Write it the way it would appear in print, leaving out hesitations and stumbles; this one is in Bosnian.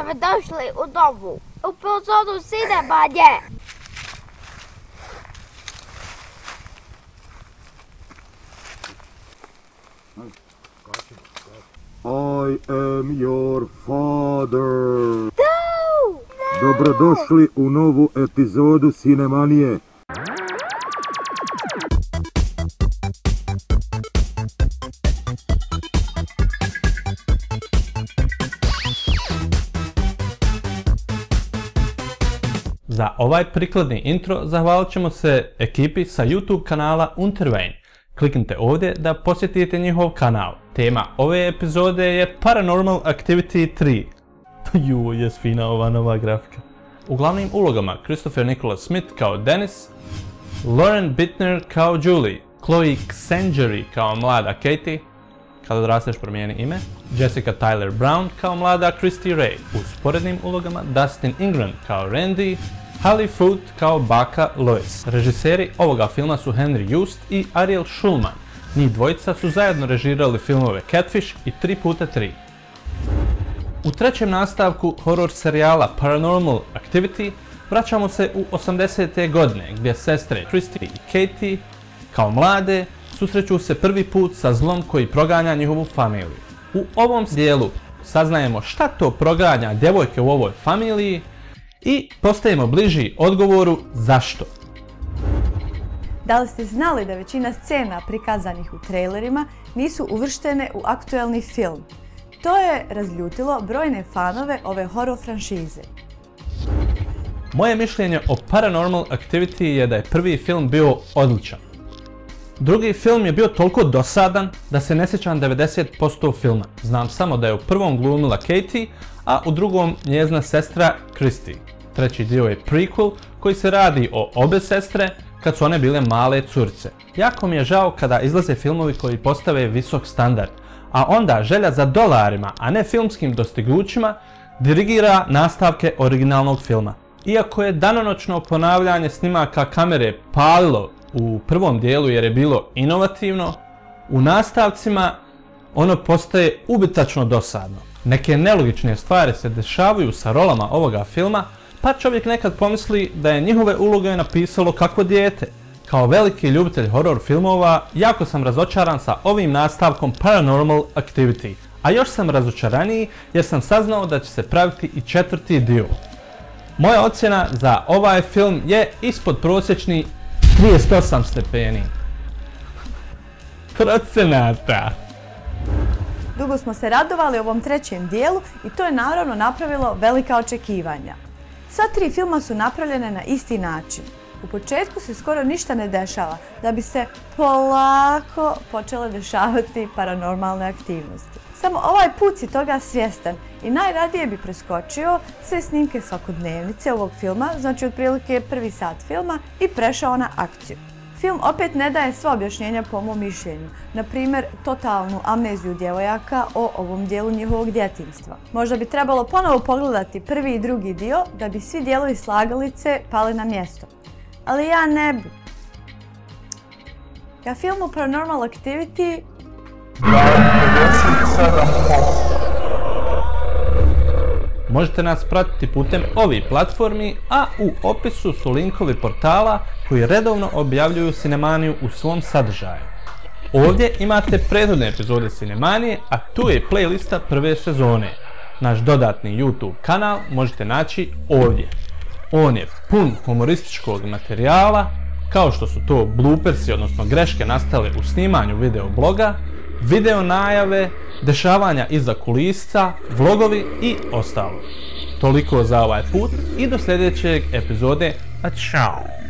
Dobrodošli u novu epizodu Sinemanje. I am your father. No! Dobrodošli u novu epizodu Sinemanije. Za ovaj prikladni intro zahvalit ćemo se ekipi sa YouTube kanala Unterwein. Kliknite ovdje da posjetite njihov kanal. Tema ove epizode je Paranormal Activity 3. Ju, jes fina ova nova grafika. U glavnim ulogama Christopher Nicholas Smith kao Dennis, Lauren Bittner kao Julie, Chloe Xangery kao mlada Katie, kad odrasteš promijeni ime, Jessica Tyler Brown kao mlada Christy Ray, u sporednim ulogama Dustin Ingram kao Randy, Hallie Foot kao baka Lois. Režiseri ovoga filma su Henry Joost i Ariel Schulman. Njih dvojica su zajedno režirali filmove Catfish i 3x3. U trećem nastavku horor serijala Paranormal Activity vraćamo se u 80. godine gdje sestre Christy i Katie kao mlade susreću se prvi put sa zlom koji proganja njihovu familiju. U ovom dijelu saznajemo šta to proganja djevojke u ovoj familiji i postajemo bliži odgovoru zašto. Da li ste znali da većina scena prikazanih u trailerima nisu uvrštene u aktuelni film? To je razljutilo brojne fanove ove horor franšize. Moje mišljenje o Paranormal Activity je da je prvi film bio odličan. Drugi film je bio toliko dosadan da se ne sjećam 90% filma. Znam samo da je u prvom glumila Katie, a u drugom njezina sestra Christy. Treći dio je prequel koji se radi o obe sestre kad su one bile male curice. Jako mi je žao kada izlaze filmovi koji postave visok standard, a onda želja za dolarima, a ne filmskim dostignućima, dirigira nastavke originalnog filma. Iako je danonoćno ponavljanje snimaka kamere palilo u prvom dijelu jer je bilo inovativno, u nastavcima ono postaje ubitačno dosadno. Neke nelogične stvari se dešavaju sa rolama ovoga filma, pa čovjek nekad pomisli da je njihove uloge napisalo kakvo dijete. Kao veliki ljubitelj horror filmova, jako sam razočaran sa ovim nastavkom Paranormal Activity. A još sam razočaraniji jer sam saznao da će se praviti i četvrti dio. Moja ocjena za ovaj film je ispod prosječni 38 stepeni. Procenata. Dugo smo se radovali ovom trećem dijelu i to je naravno napravilo velika očekivanja. Sva tri filma su napravljene na isti način. U početku se skoro ništa ne dešava, da bi se polako počele dešavati paranormalne aktivnosti. Samo ovaj put si toga svjestan i najradije bi preskočio sve snimke svakodnevnice ovog filma, znači otprilike prvi sat filma, i prešao na akciju. Film opet ne daje sva objašnjenja po mom mišljenju, na primjer totalnu amneziju djevojaka o ovom dijelu njihovog djetinjstva. Možda bi trebalo ponovo pogledati prvi i drugi dio da bi svi dijelovi slagalice pali na mjesto. Ali ja ne bi. Ja filmu Paranormal Activity Možete nas pratiti putem ovih platformi, a u opisu su linkovi portala koji redovno objavljuju Sinemaniju u svom sadržaju. Ovdje imate prethodne epizode Sinemanije, a tu je playlista prve sezone. Naš dodatni YouTube kanal možete naći ovdje. On je pun humorističkog materijala, kao što su to bloopersi, odnosno greške nastale u snimanju videobloga, video najave, dešavanja iza kulisa, vlogovi i ostalo. Toliko za ovaj put i do sljedećeg epizode. Ćao!